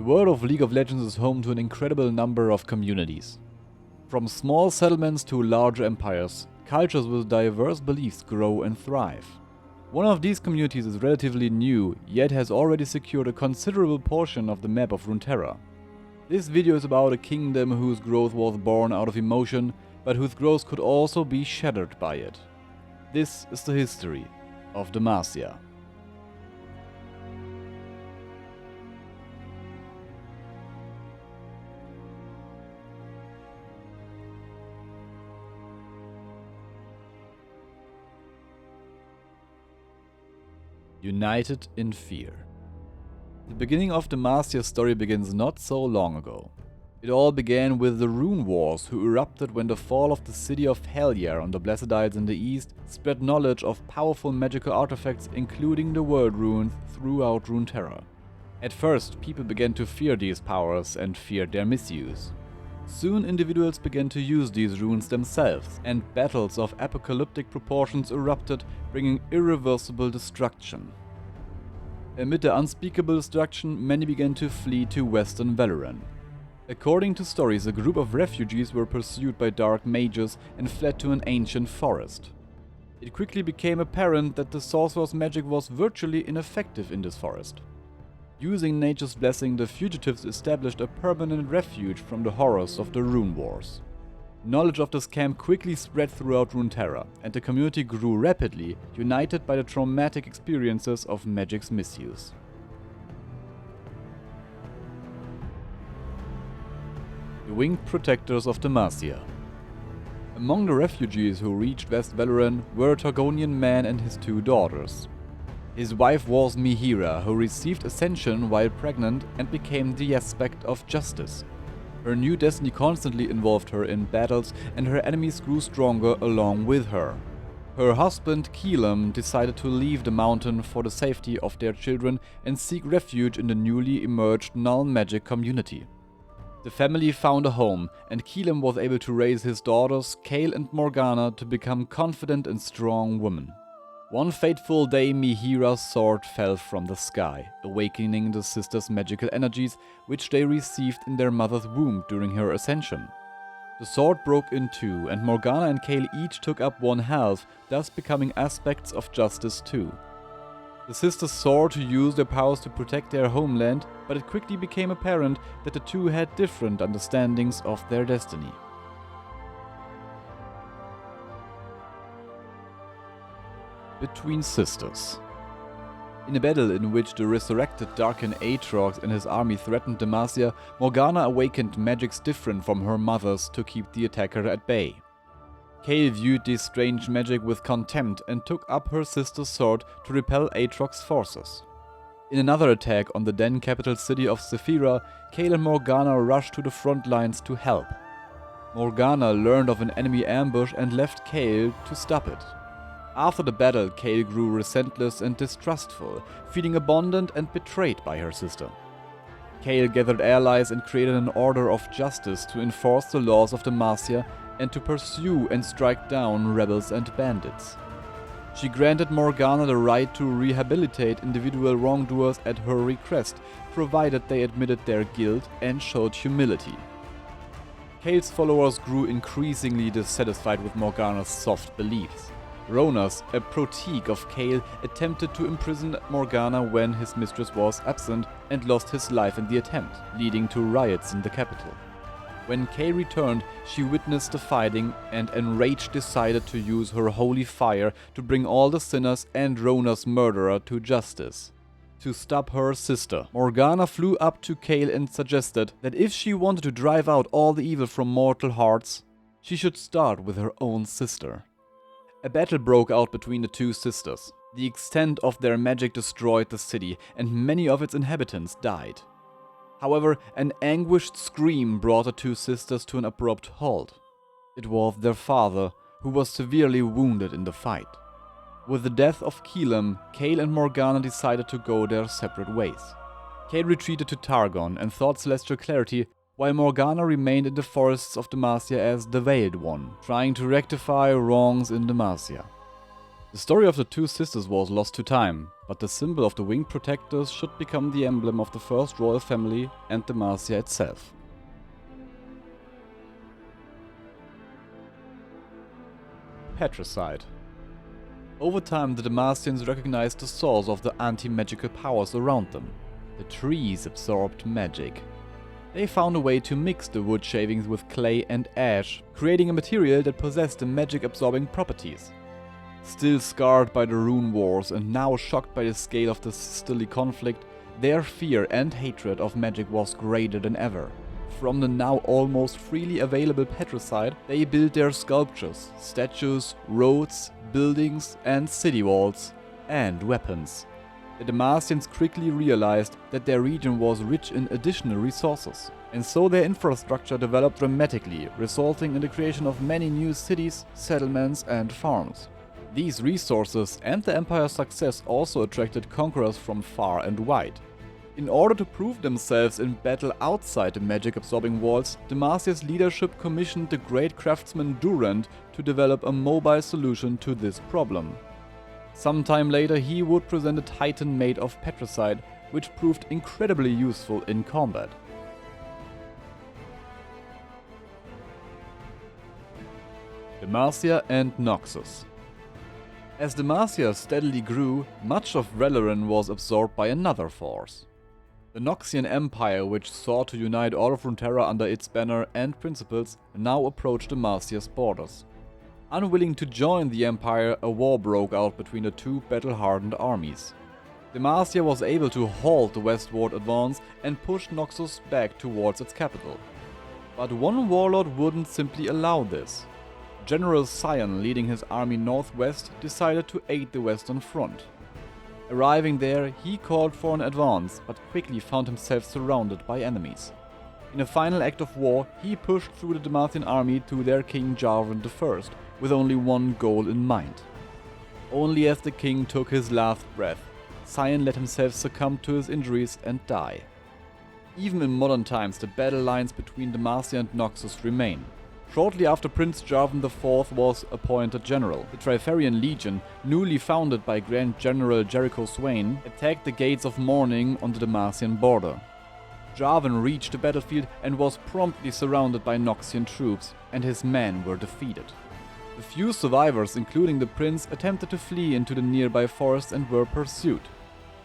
The world of League of Legends is home to an incredible number of communities. From small settlements to large empires, cultures with diverse beliefs grow and thrive. One of these communities is relatively new, yet has already secured a considerable portion of the map of Runeterra. This video is about a kingdom whose growth was born out of emotion, but whose growth could also be shattered by it. This is the history of Demacia. United in fear. The beginning of Demacia's story begins not so long ago. It all began with the Rune Wars, who erupted when the fall of the city of Hellier on the Blessed Isles in the east spread knowledge of powerful magical artifacts, including the World Runes, throughout Runeterra. At first, people began to fear these powers and feared their misuse. Soon individuals began to use these runes themselves, and battles of apocalyptic proportions erupted, bringing irreversible destruction. Amid the unspeakable destruction, many began to flee to Western Valoran. According to stories, a group of refugees were pursued by dark mages and fled to an ancient forest. It quickly became apparent that the sorcerer's magic was virtually ineffective in this forest. Using nature's blessing, the fugitives established a permanent refuge from the horrors of the Rune Wars. Knowledge of this camp quickly spread throughout Runeterra, and the community grew rapidly, united by the traumatic experiences of magic's misuse. The Winged Protectors of Demacia. Among the refugees who reached West Valoran were a Targonian man and his two daughters. His wife was Mihira, who received ascension while pregnant and became the aspect of justice. Her new destiny constantly involved her in battles, and her enemies grew stronger along with her. Her husband, Keelam, decided to leave the mountain for the safety of their children and seek refuge in the newly emerged null magic community. The family found a home, and Keelam was able to raise his daughters, Kayle and Morgana, to become confident and strong women. One fateful day, Mihira's sword fell from the sky, awakening the sisters' magical energies, which they received in their mother's womb during her ascension. The sword broke in two, and Morgana and Kayle each took up one half, thus becoming aspects of justice too. The sisters sought to use their powers to protect their homeland, but it quickly became apparent that the two had different understandings of their destiny. Between sisters. In a battle in which the resurrected Darkin Aatrox and his army threatened Demacia, Morgana awakened magics different from her mother's to keep the attacker at bay. Kayle viewed this strange magic with contempt and took up her sister's sword to repel Aatrox's forces. In another attack on the then capital city of Sephira, Kayle and Morgana rushed to the front lines to help. Morgana learned of an enemy ambush and left Kayle to stop it. After the battle, Kayle grew resentless and distrustful, feeling abandoned and betrayed by her sister. Kayle gathered allies and created an order of justice to enforce the laws of Demacia and to pursue and strike down rebels and bandits. She granted Morgana the right to rehabilitate individual wrongdoers at her request, provided they admitted their guilt and showed humility. Kayle's followers grew increasingly dissatisfied with Morgana's soft beliefs. Ronas, a proteage of Kayle, attempted to imprison Morgana when his mistress was absent and lost his life in the attempt, leading to riots in the capital. When Kayle returned, she witnessed the fighting and, enraged, decided to use her holy fire to bring all the sinners and Rona's murderer to justice. To stop her sister, Morgana flew up to Kayle and suggested that if she wanted to drive out all the evil from mortal hearts, she should start with her own sister. A battle broke out between the two sisters. The extent of their magic destroyed the city, and many of its inhabitants died. However, an anguished scream brought the two sisters to an abrupt halt. It was their father, who was severely wounded in the fight. With the death of Keelam, Kayle and Morgana decided to go their separate ways. Kayle retreated to Targon and sought celestial clarity, while Morgana remained in the forests of Demacia as the Veiled One, trying to rectify wrongs in Demacia. The story of the two sisters was lost to time, but the symbol of the winged protectors should become the emblem of the first royal family and Demacia itself. Patricide. Over time, the Demacians recognized the source of the anti-magical powers around them. The trees absorbed magic. They found a way to mix the wood shavings with clay and ash, creating a material that possessed the magic-absorbing properties. Still scarred by the rune wars and now shocked by the scale of the sisterly conflict, their fear and hatred of magic was greater than ever. From the now almost freely available patricide, they built their sculptures, statues, roads, buildings and city walls, and weapons. The Demacians quickly realized that their region was rich in additional resources, and so their infrastructure developed dramatically, resulting in the creation of many new cities, settlements and farms. These resources and the empire's success also attracted conquerors from far and wide. In order to prove themselves in battle outside the magic-absorbing walls, Demacia's leadership commissioned the great craftsman Durand to develop a mobile solution to this problem. Sometime later he would present a titan made of patricide, which proved incredibly useful in combat. Demacia and Noxus. As Demacia steadily grew, much of Valoran was absorbed by another force. The Noxian Empire, which sought to unite all of Runeterra under its banner and principles, now approached Demacia's borders. Unwilling to join the Empire, a war broke out between the two battle-hardened armies. Demacia was able to halt the westward advance and push Noxus back towards its capital. But one warlord wouldn't simply allow this. General Sion, leading his army northwest, decided to aid the western front. Arriving there, he called for an advance, but quickly found himself surrounded by enemies. In a final act of war, he pushed through the Demacian army to their king Jarvan I, with only one goal in mind. Only as the king took his last breath, Sion let himself succumb to his injuries and die. Even in modern times, the battle lines between Demacia and Noxus remain. Shortly after Prince Jarvan IV was appointed general, the Trifarian Legion, newly founded by Grand General Jericho Swain, attacked the Gates of Morning on the Demacian border. Jarvan reached the battlefield and was promptly surrounded by Noxian troops, and his men were defeated. The few survivors, including the prince, attempted to flee into the nearby forest and were pursued.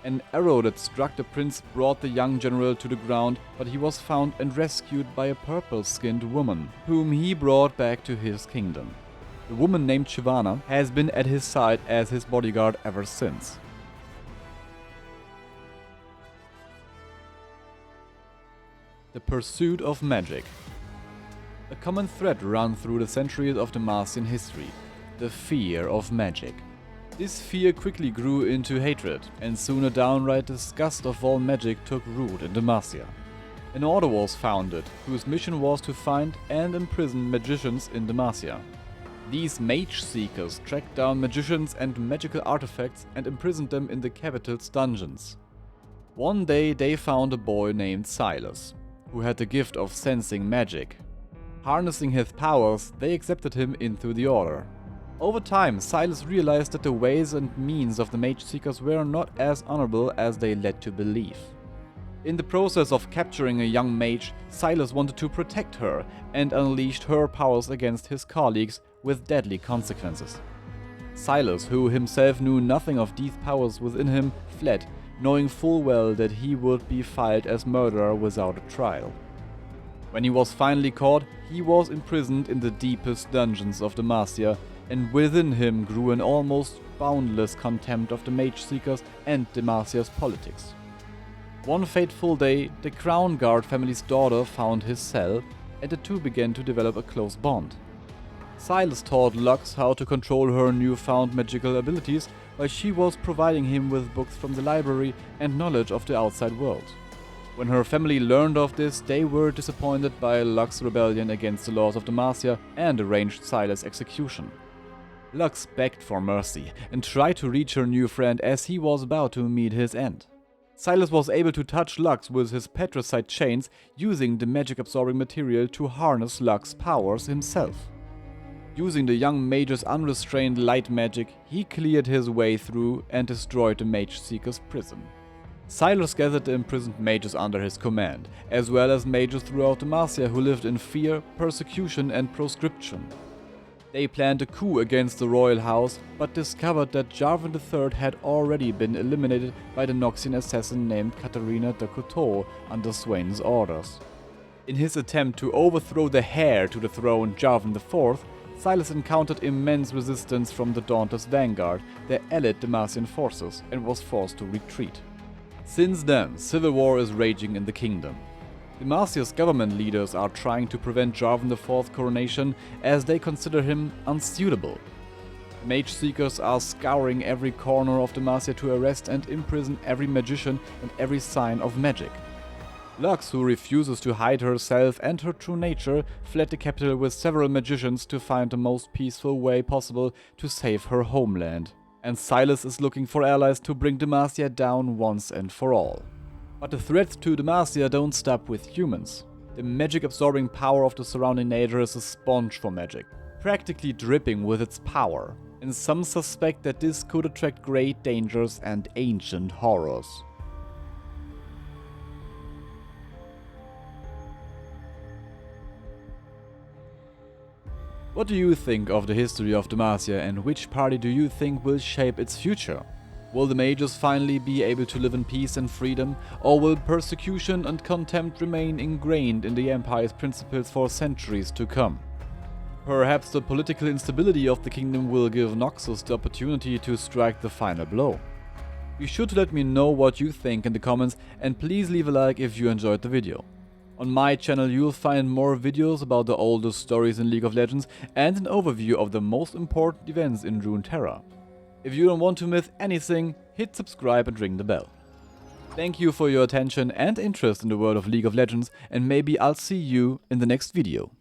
An arrow that struck the prince brought the young general to the ground, but he was found and rescued by a purple-skinned woman, whom he brought back to his kingdom. The woman named Shivana has been at his side as his bodyguard ever since. The pursuit of magic. A common thread ran through the centuries of Demacian history: the fear of magic. This fear quickly grew into hatred, and soon a downright disgust of all magic took root in Demacia. An order was founded, whose mission was to find and imprison magicians in Demacia. These mage seekers tracked down magicians and magical artifacts and imprisoned them in the capital's dungeons. One day they found a boy named Silas, who had the gift of sensing magic. Harnessing his powers, they accepted him into the order. Over time, Silas realized that the ways and means of the mage seekers were not as honorable as they led to believe. In the process of capturing a young mage, Silas wanted to protect her and unleashed her powers against his colleagues with deadly consequences. Silas, who himself knew nothing of these powers within him, fled, knowing full well that he would be filed as murderer without a trial. When he was finally caught, he was imprisoned in the deepest dungeons of Demacia, and within him grew an almost boundless contempt of the mage seekers and Demacia's politics. One fateful day, the Crown Guard family's daughter found his cell, and the two began to develop a close bond. Silas taught Lux how to control her newfound magical abilities, while she was providing him with books from the library and knowledge of the outside world. When her family learned of this, they were disappointed by Lux's rebellion against the laws of Demacia and arranged Silas' execution. Lux begged for mercy and tried to reach her new friend as he was about to meet his end. Silas was able to touch Lux with his patricide chains, using the magic-absorbing material to harness Lux's powers himself. Using the young mage's unrestrained light magic, he cleared his way through and destroyed the Mage Seeker's prison. Silas gathered the imprisoned mages under his command, as well as mages throughout Demacia who lived in fear, persecution and proscription. They planned a coup against the royal house, but discovered that Jarvan III had already been eliminated by the Noxian assassin named Katarina de Couteau under Swain's orders. In his attempt to overthrow the heir to the throne, Jarvan IV, Silas encountered immense resistance from the Dauntless Vanguard, their allied Demacian forces, and was forced to retreat. Since then, civil war is raging in the kingdom. Demacia's government leaders are trying to prevent Jarvan IV's coronation as they consider him unsuitable. Mage Seekers are scouring every corner of Demacia to arrest and imprison every magician and every sign of magic. Lux, who refuses to hide herself and her true nature, fled the capital with several magicians to find the most peaceful way possible to save her homeland. And Silas is looking for allies to bring Demacia down once and for all. But the threats to Demacia don't stop with humans. The magic-absorbing power of the surrounding nature is a sponge for magic, practically dripping with its power, and some suspect that this could attract great dangers and ancient horrors. What do you think of the history of Demacia, and which party do you think will shape its future? Will the mages finally be able to live in peace and freedom, or will persecution and contempt remain ingrained in the Empire's principles for centuries to come? Perhaps the political instability of the kingdom will give Noxus the opportunity to strike the final blow. Be sure to let me know what you think in the comments, and please leave a like if you enjoyed the video. On my channel you'll find more videos about the oldest stories in League of Legends and an overview of the most important events in Runeterra. If you don't want to miss anything, hit subscribe and ring the bell. Thank you for your attention and interest in the world of League of Legends, and maybe I'll see you in the next video.